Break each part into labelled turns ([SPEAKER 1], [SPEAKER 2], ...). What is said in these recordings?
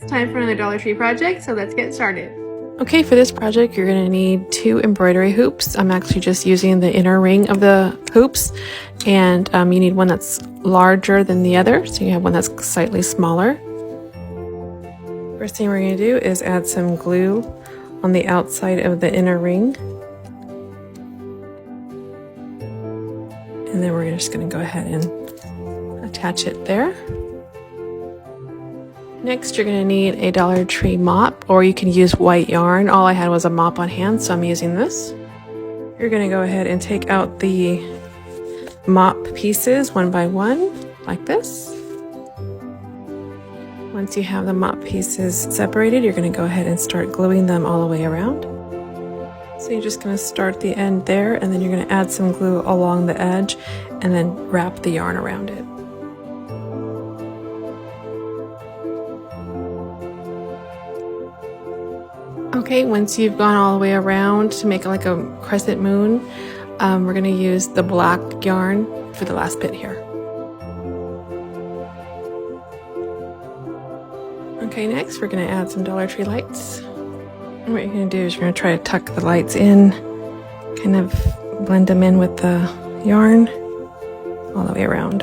[SPEAKER 1] Time for another Dollar Tree project, so let's get started.
[SPEAKER 2] Okay, for this project you're going to need 2 embroidery hoops. I'm actually just using the inner ring of the hoops, and you need one that's larger than the other, so you have one that's slightly smaller. First thing we're going to do is add some glue on the outside of the inner ring. And then we're just going to go ahead and attach it there. Next, you're going to need a Dollar Tree mop, or you can use white yarn. All I had was a mop on hand, so I'm using this. You're going to go ahead and take out the mop pieces one by one, like this. Once you have the mop pieces separated, you're going to go ahead and start gluing them all the way around. So you're just going to start the end there, and then you're going to add some glue along the edge, and then wrap the yarn around it. Okay, once you've gone all the way around to make it like a crescent moon, we're going to use the black yarn for the last bit here. Okay, next we're going to add some Dollar Tree lights. And what you're going to do is you're going to try to tuck the lights in, kind of blend them in with the yarn all the way around.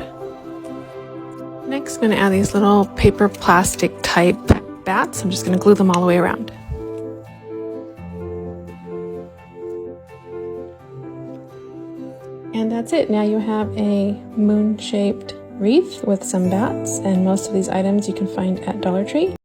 [SPEAKER 2] Next, I'm going to add these little paper plastic type bats. I'm just going to glue them all the way around. And that's it. Now you have a moon-shaped wreath with some bats, and most of these items you can find at Dollar Tree.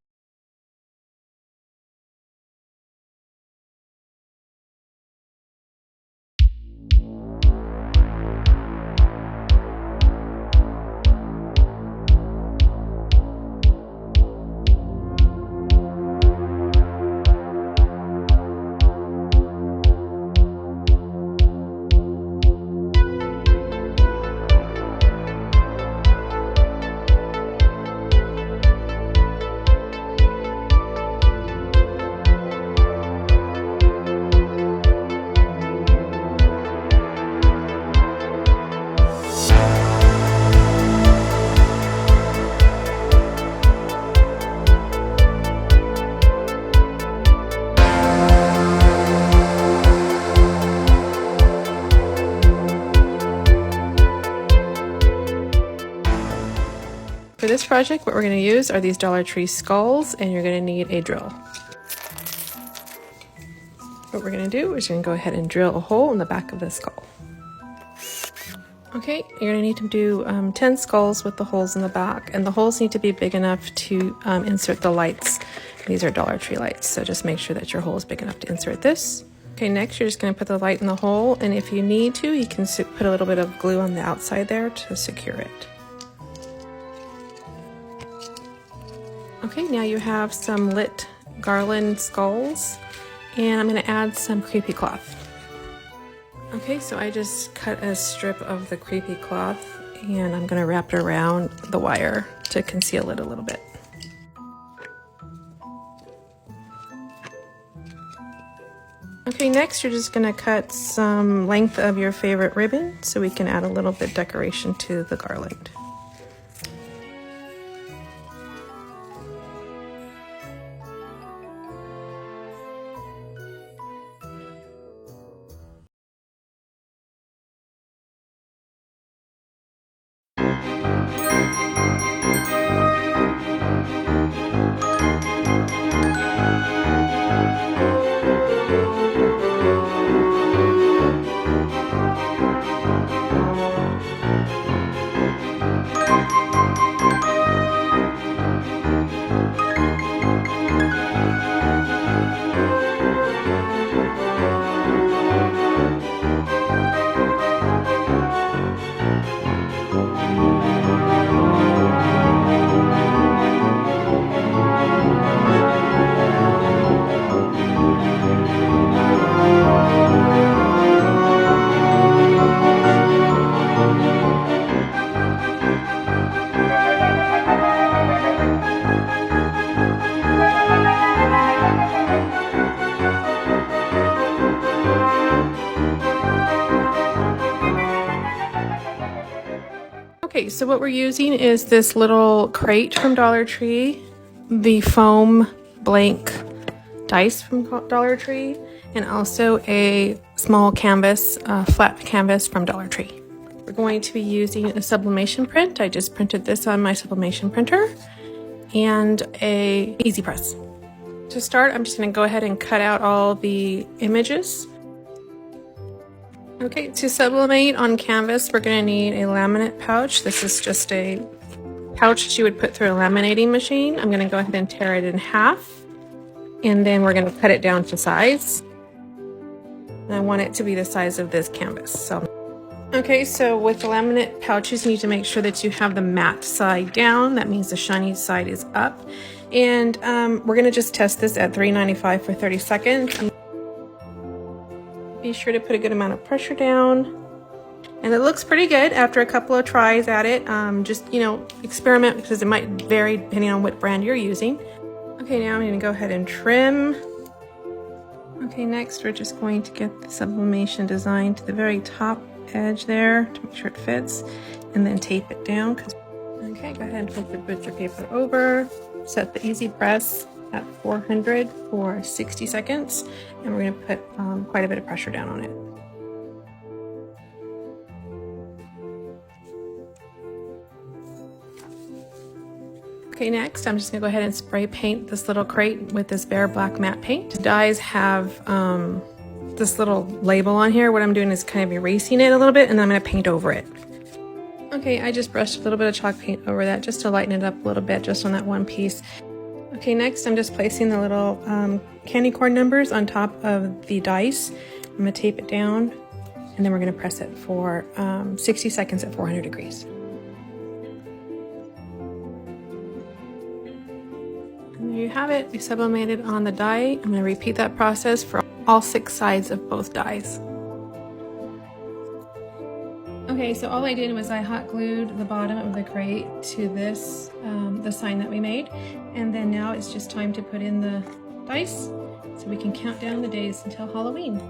[SPEAKER 2] For this project, what we're going to use are these Dollar Tree skulls, and you're going to need a drill. What we're going to do is you're going to go ahead and drill a hole in the back of the skull. Okay, you're going to need to do 10 skulls with the holes in the back, and the holes need to be big enough to insert the lights. These are Dollar Tree lights, so just make sure that your hole is big enough to insert this. Okay, next you're just going to put the light in the hole, and if you need to, you can put a little bit of glue on the outside there to secure it. Okay, now you have some lit garland skulls, and I'm going to add some creepy cloth. Okay, so I just cut a strip of the creepy cloth, and I'm going to wrap it around the wire to conceal it a little bit. Okay, next you're just going to cut some length of your favorite ribbon so we can add a little bit decoration to the garland. Okay, so what we're using is this little crate from Dollar Tree. the foam blank dice from Dollar Tree, and also a small canvas, flat canvas from Dollar Tree. We're going to be using a sublimation print. I just printed this on my sublimation printer, and a easy press. To start, I'm just going to go ahead and cut out all the images. Okay, to sublimate on canvas, we're going to need a laminate pouch. This is just a pouch that you would put through a laminating machine. I'm going to go ahead and tear it in half, and then we're going to cut it down to size. And I want it to be the size of this canvas. Okay, so with the laminate pouches, you need to make sure that you have the matte side down. That means the shiny side is up. And we're going to just test this at 395 for 30 seconds. Be sure to put a good amount of pressure down. And it looks pretty good after a couple of tries at it. Just, you know, experiment because it might vary depending on what brand you're using. Okay, now I'm going to go ahead and trim. Okay, next we're just going to get the sublimation design to the very top edge there to make sure it fits, and then tape it down. Okay, go ahead and flip the butcher paper over. Set the easy press at 400 for 60 seconds, and we're going to put quite a bit of pressure down on it. Okay, next I'm just going to go ahead and spray paint this little crate with this bare black matte paint. The dies have this little label on here. What I'm doing is kind of erasing it a little bit, and then I'm going to paint over it. Okay, I just brushed a little bit of chalk paint over that just to lighten it up a little bit, just on that one piece. Okay, next I'm just placing the little candy corn numbers on top of the dice. I'm going to tape it down, and then we're going to press it for 60 seconds at 400 degrees. And there you have it. We sublimated on the die. I'm going to repeat that process for all 6 sides of both dies. Okay, so all I did was I hot glued the bottom of the crate to this, the sign that we made, and then now it's just time to put in the dice so we can count down the days until Halloween.